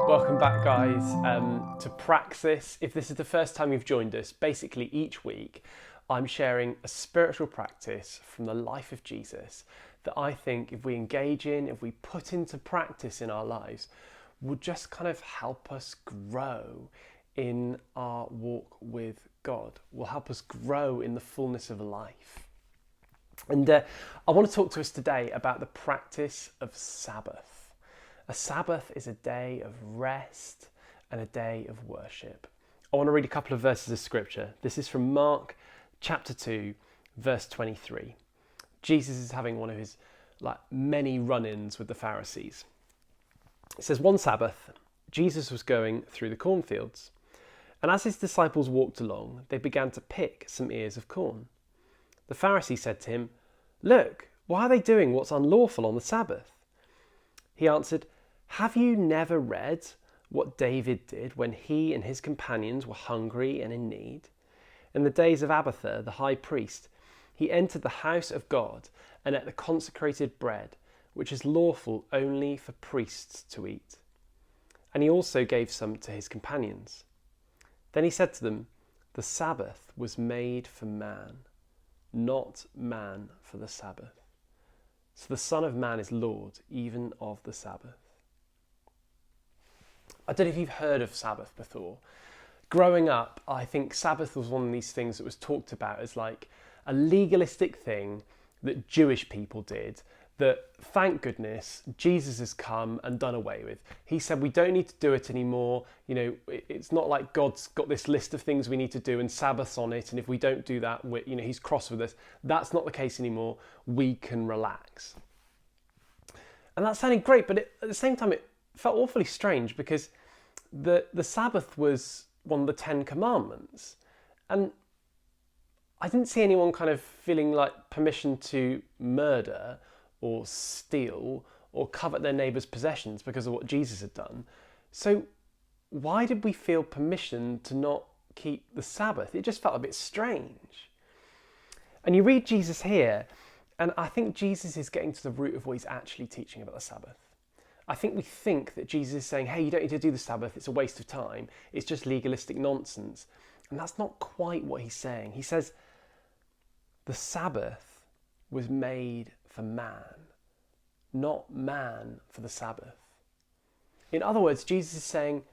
Welcome back, guys, to Praxis. If this is the first time you've joined us, basically each week I'm sharing a spiritual practice from the life of Jesus that I think if we engage in, if we put into practice in our lives, will just kind of help us grow in our walk with God, will help us grow in the fullness of life. And I want to talk to us today about the practice of Sabbath. A Sabbath is a day of rest and a day of worship. I want to read a couple of verses of scripture. This is from Mark chapter 2, verse 23. Jesus is having one of his many run-ins with the Pharisees. It says, one Sabbath, Jesus was going through the cornfields, and as his disciples walked along, they began to pick some ears of corn. The Pharisee said to him, "Look, why are they doing what's unlawful on the Sabbath?" He answered, "Have you never read what David did when he and his companions were hungry and in need? In the days of Abiathar, the high priest, he entered the house of God and ate the consecrated bread, which is lawful only for priests to eat. And he also gave some to his companions. Then he said to them, the Sabbath was made for man, not man for the Sabbath. So the Son of Man is Lord even of the Sabbath." I don't know if you've heard of Sabbath before. Growing up, I think Sabbath was one of these things that was talked about as like a legalistic thing that Jewish people did that, thank goodness, Jesus has come and done away with. He said we don't need to do it anymore. You know, it's not like God's got this list of things we need to do and Sabbath's on it, and if we don't do that, he's cross with us. That's not the case anymore. We can relax. And that sounded great, but at the same time, it felt awfully strange because the Sabbath was one of the 10 Commandments. And I didn't see anyone kind of feeling like permission to murder or steal or covet their neighbour's possessions because of what Jesus had done. So why did we feel permission to not keep the Sabbath? It just felt a bit strange. And you read Jesus here, and I think Jesus is getting to the root of what he's actually teaching about the Sabbath. I think we think that Jesus is saying, hey, you don't need to do the Sabbath, it's a waste of time, it's just legalistic nonsense. And that's not quite what he's saying. He says, the Sabbath was made for man, not man for the Sabbath. In other words, Jesus is saying,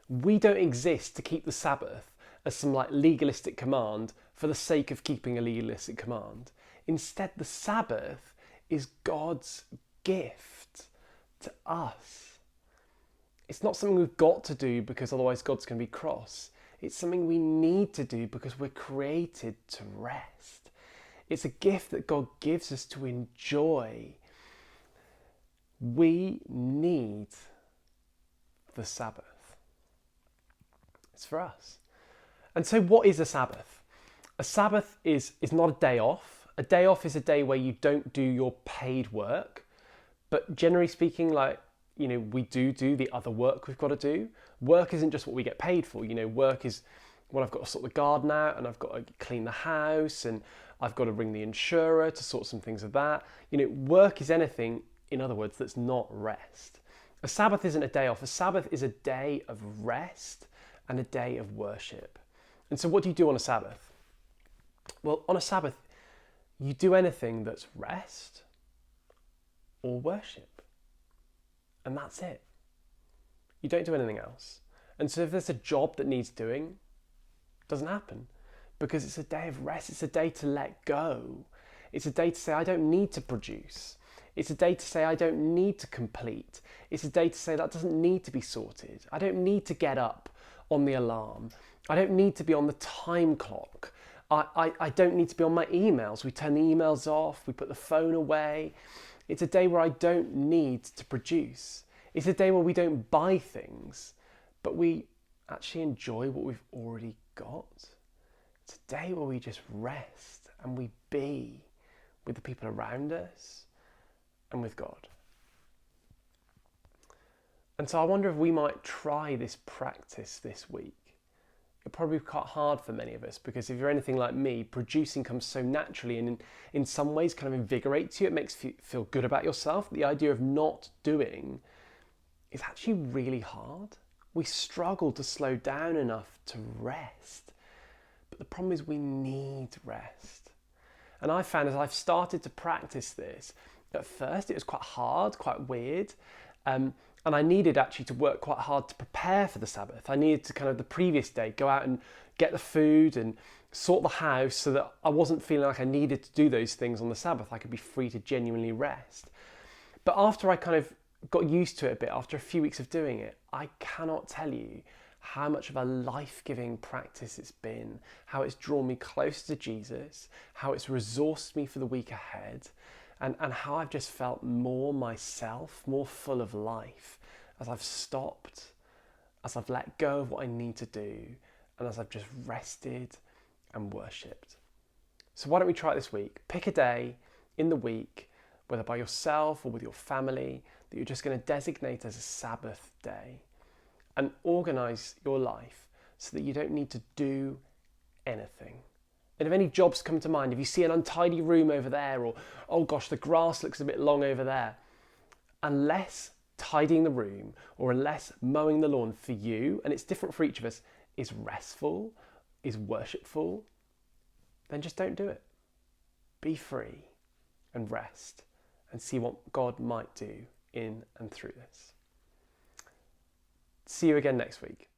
we don't exist to keep the Sabbath as some legalistic command for the sake of keeping a legalistic command. Instead, the Sabbath is God's gift to us. It's not something we've got to do because otherwise God's going to be cross. It's something we need to do because we're created to rest. It's a gift that God gives us to enjoy. We need the Sabbath. It's for us. And so what is a Sabbath? A Sabbath is not a day off. A day off is a day where you don't do your paid work. But generally speaking, we do the other work we've got to do. Work isn't just what we get paid for. Work is when I've got to sort the garden out and I've got to clean the house and I've got to ring the insurer to sort some things of that. Work is anything, in other words, that's not rest. A Sabbath isn't a day off. A Sabbath is a day of rest and a day of worship. And so what do you do on a Sabbath? Well, on a Sabbath, you do anything that's rest or worship. And that's it. You don't do anything else. And so if there's a job that needs doing, it doesn't happen because it's a day of rest. It's a day to let go. It's a day to say, I don't need to produce. It's a day to say, I don't need to complete. It's a day to say, that doesn't need to be sorted. I don't need to get up on the alarm. I don't need to be on the time clock. I don't need to be on my emails. We turn the emails off. We put the phone away. It's a day where I don't need to produce. It's a day where we don't buy things, but we actually enjoy what we've already got. It's a day where we just rest and we be with the people around us and with God. And so I wonder if we might try this practice this week. It'll probably be quite hard for many of us because if you're anything like me, producing comes so naturally and in some ways kind of invigorates you. It makes you feel good about yourself. The idea of not doing is actually really hard. We struggle to slow down enough to rest. But the problem is we need rest. And I found as I've started to practice this, at first it was quite hard, quite weird. And I needed actually to work quite hard to prepare for the Sabbath. I needed to kind of the previous day go out and get the food and sort the house so that I wasn't feeling like I needed to do those things on the Sabbath. I could be free to genuinely rest. But after I kind of got used to it a bit, after a few weeks of doing it, I cannot tell you how much of a life-giving practice it's been, how it's drawn me closer to Jesus, how it's resourced me for the week ahead, and how I've just felt more myself, more full of life as I've stopped, as I've let go of what I need to do, and as I've just rested and worshipped. So why don't we try it this week? Pick a day in the week, whether by yourself or with your family, that you're just going to designate as a Sabbath day, and organise your life so that you don't need to do anything. And if any jobs come to mind, if you see an untidy room over there, or, oh gosh, the grass looks a bit long over there, unless tidying the room or unless mowing the lawn for you, and it's different for each of us, is restful, is worshipful, then just don't do it. Be free and rest and see what God might do in and through this. See you again next week.